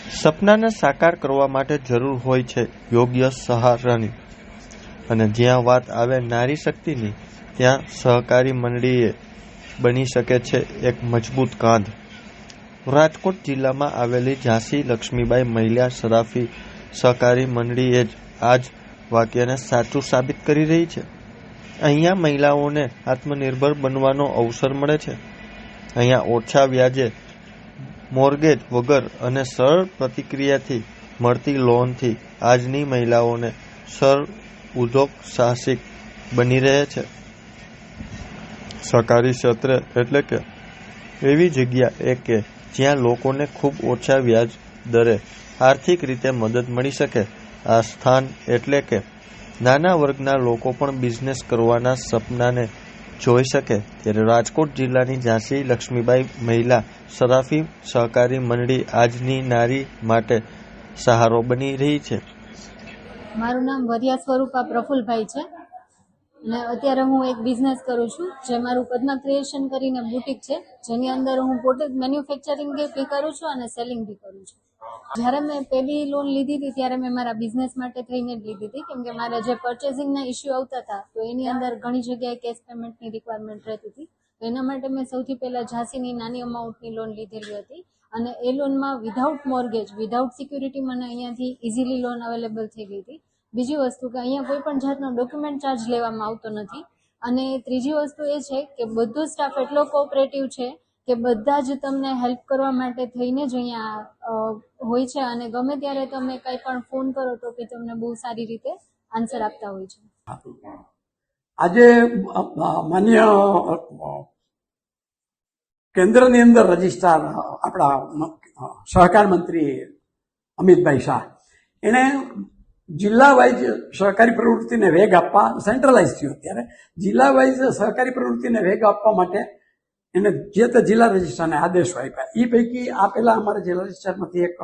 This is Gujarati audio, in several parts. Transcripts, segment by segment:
સપનાને સાકાર કરવા માટે જરૂર હોય છે યોગ્ય સહારાની, અને જ્યાં વાત આવે નારી શક્તિની, ત્યાં સહકારી મંડળીએ બની શકે છે એક મજબૂત કાંધ. રાજકોટ જિલ્લામાં આવેલી ઝાંસી લક્ષ્મીબાઈ મહિલા સરાફી સહકારી મંડળીએ જ આ જ વાક્યને સાચું સાબિત કરી રહી છે. અહીંયા મહિલાઓને આત્મનિર્ભર બનવાનો અવસર મળે છે. અહીંયા ઓછા વ્યાજે, મોર્ગેજ વગર અને સરળ પ્રતિક્રિયાથી મળતી લોનથી આજની મહિલાઓને સરળ ઉદ્યોગ સાહસિક બની રહે છે. સહકારી ક્ષેત્ર એટલે કે એવી જગ્યા કે જ્યાં લોકોને ખૂબ ઓછા વ્યાજ દરે આર્થિક રીતે મદદ મળી શકે. આ સ્થાન એટલે કે નાના વર્ગના લોકો પણ બિઝનેસ કરવાના સપનાને જોઈ શકે. ત્યારે રાજકોટ જિલ્લાની ઝાંસી લક્ષ્મીબાઈ મહિલા સરાફી સહકારી મંડળી આજની નારી માટે સહારો બની રહી છે. મારું નામ વરિયા સ્વરૂપા પ્રફુલભાઈ છે અને અત્યારે હું એક બિઝનેસ કરું છું, જે મારું પદ્મા ક્રિએશન કરીને બુટીક છે, જેની અંદર હું પોતે મેન્યુફેક્ચરિંગ બી કરું છું અને સેલિંગ બી કરું છું. જ્યારે મેં પહેલી લોન લીધી હતી ત્યારે મેં મારા બિઝનેસ માટે થઈને જ લીધી હતી, કેમ કે મારા જે પરચેસિંગના ઇસ્યુ આવતા હતા તો એની અંદર ઘણી જગ્યાએ કેશ પેમેન્ટની રિક્વાયરમેન્ટ રહેતી હતી. તો એના માટે મેં સૌથી પહેલાં ઝાંસીની નાની અમાઉન્ટની લોન લીધેલી હતી અને એ લોનમાં વિધાઉટ મોર્ગેજ, વિધાઉટ સિક્યુરિટી મને અહીંયાથી ઇઝીલી લોન અવેલેબલ થઈ ગઈ હતી. બીજી વસ્તુ કે અહીંયા કોઈ પણ જાતનો ડોક્યુમેન્ટ ચાર્જ લેવામાં આવતો નથી. અને ત્રીજી વસ્તુ એ છે કે બધો સ્ટાફ એટલો કોઓપરેટિવ છે કે બધા જ તમને હેલ્પ કરવા માટે થઈને જ અહીંયા હોય છે અને ગમે ત્યારે તમે કંઈ પણ ફોન કરો તો કે તમને બહુ સારી રીતે આન્સર આપતા હોય છે. આજે માન્ય કેન્દ્રની અંદર રજિસ્ટ્રાર આપણા સહકાર મંત્રી અમિતભાઈ શાહ, એને જિલ્લા વાઇઝ સહકારી પ્રવૃત્તિને વેગ આપવા, સેન્ટ્રલાઇઝ થયું અત્યારે, જિલ્લા વાઇઝ સહકારી પ્રવૃત્તિને વેગ આપવા માટે એને જે તે જિલ્લા રજિસ્ટ્રારને આદેશો આપ્યા. એ પૈકી આ પહેલા અમારા જિલ્લા રજિસ્ટ્રારમાંથી એક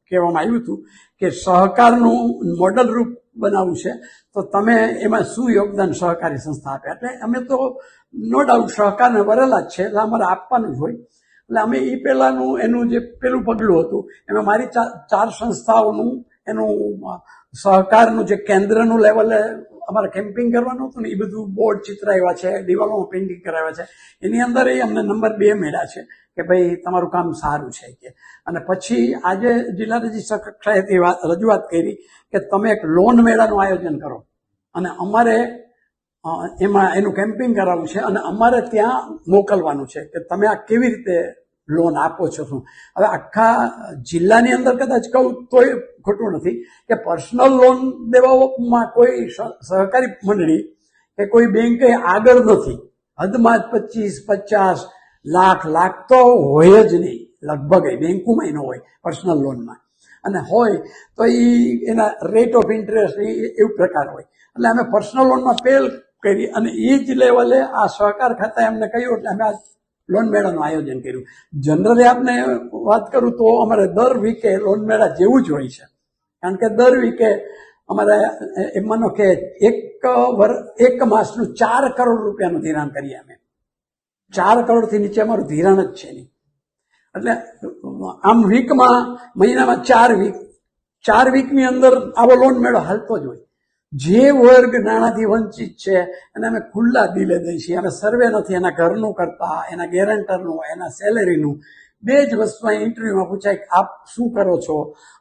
કહેવામાં આવ્યું હતું કે સહકારનું મોડલ રૂપ બનાવવું છે, તો તમે એમાં શું યોગદાન સહકારી સંસ્થા આપે. એટલે અમે તો નો ડાઉટ સહકારને વરેલા જ છે, એટલે અમારે આપવાનું જ હોય. એટલે અમે એ પહેલાનું એનું જે પેલું પગલું હતું એમાં મારી 4 સંસ્થાઓનું એનું સહકારનું જે કેન્દ્રનું લેવલે અમારે કેમ્પિંગ કરવાનું હતું ને, એ બધું બોર્ડ ચિતરાવ્યા છે, દિવાલોમાં પેઇન્ટિંગ કરાવ્યા છે. એની અંદર એ અમને નંબર 2 મળ્યા છે કે ભાઈ તમારું કામ સારું છે કે. અને પછી આજે જિલ્લા રજિસ્ટ્રાર કક્ષાએથી રજૂઆત કરી કે તમે એક લોન મેળાનું આયોજન કરો અને અમારે એમાં એનું કેમ્પિંગ કરાવવું છે અને અમારે ત્યાં મોકલવાનું છે કે તમે આ કેવી રીતે લોન આપો છો. શું હવે આખા જિલ્લાની અંદર કદાચ કહું તોય ખોટું નથી કે પર્સનલ લોન દેવામાં કોઈ સહકારી મંડળી કે કોઈ બેંક આગળ નથી. હદમાં જ 25-50 લાખ તો હોય જ નહીં, લગભગ બેંકોમાં ન હોય પર્સનલ લોનમાં, અને હોય તો એના રેટ ઓફ ઇન્ટરેસ્ટ એવું પ્રકાર હોય. એટલે અમે પર્સનલ લોનમાં પહેલ કરી અને એ જ લેવલે આ સહકાર ખાતાએ અમને કહ્યું એટલે અમે આ લોન મેળાનું આયોજન કર્યું. જનરલી આપને વાત કરું તો અમારે દર વીકે લોન મેળા જેવું જ હોય છે, કારણ કે દર વીકે અમારે એમ માનો કે એક માસનું 4 કરોડ રૂપિયાનું ધિરાણ કરીએ અમે. 4 કરોડથી નીચે અમારું ધિરાણ જ છે નહીં. એટલે આમ વીકમાં, મહિનામાં 4 વીકની અંદર આવો લોન મેળો હાલતો જ હોય. જે વર્ગ નાણાંથી વંચિત છે એને અમે ખુલ્લા દિલે દઈએ છીએ. અમે સર્વે નથી એના ઘરનું કરતા, એના ગેરંટરનું, એના સેલેરીનું. 2 જ વસ્તુ ઇન્ટરવ્યુમાં પૂછાય કે આપ શું કરો છો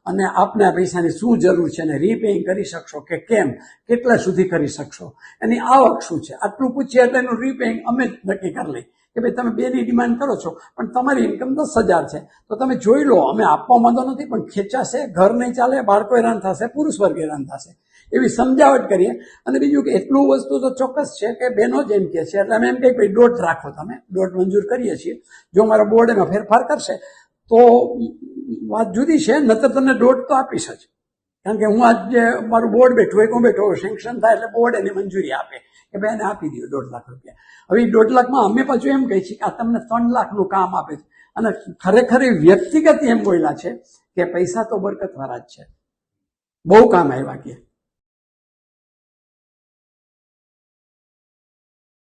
અને આપને આ પૈસાની શું જરૂર છે અને રીપેઇંગ કરી શકશો કે કેમ, કેટલા સુધી કરી શકશો, એની આવક શું છે, આટલું પૂછીએ એટલે એનું રીપેઇંગ અમે જ નક્કી કરી લઈએ કે ભાઈ તમે 2ની ડિમાન્ડ કરો છો પણ તમારી ઇન્કમ 10,000 છે તો તમે જોઈ લો, અમે આપવા માંગતો નથી પણ ખેંચાશે, ઘર નહીં ચાલે, બાળકો હેરાન થશે, પુરુષ વર્ગ હેરાન થશે, એવી સમજાવટ કરીએ. અને બીજું કે એટલું વસ્તુ તો ચોક્કસ છે કે બહેનો જ એમ કહે છે એટલે અમે એમ કહીએ ભાઈ 1.5 રાખો, તમે 1.5 મંજૂર કરીએ છીએ. જો મારા બોર્ડ એમાં ફેરફાર કરશે તો વાત જુદી છે, નતર તમને 1.5 તો આપીશ જ. કારણ કે હું આજ જે મારું બોર્ડ બેઠું એક હું બેઠો, સેન્કશન થાય એટલે બોર્ડ એની મંજૂરી આપે કે ભાઈ એને આપી દો 1.5 લાખ રૂપિયા. હવે 1.5 લાખમાં અમે પાછું એમ કહીએ છીએ કે આ તમને 3 લાખનું કામ આપે છે. અને ખરેખર વ્યક્તિગત એમ બોલ્યા છે કે પૈસા તો બરકતવાળા જ છે, બહુ કામ આવ્યા કે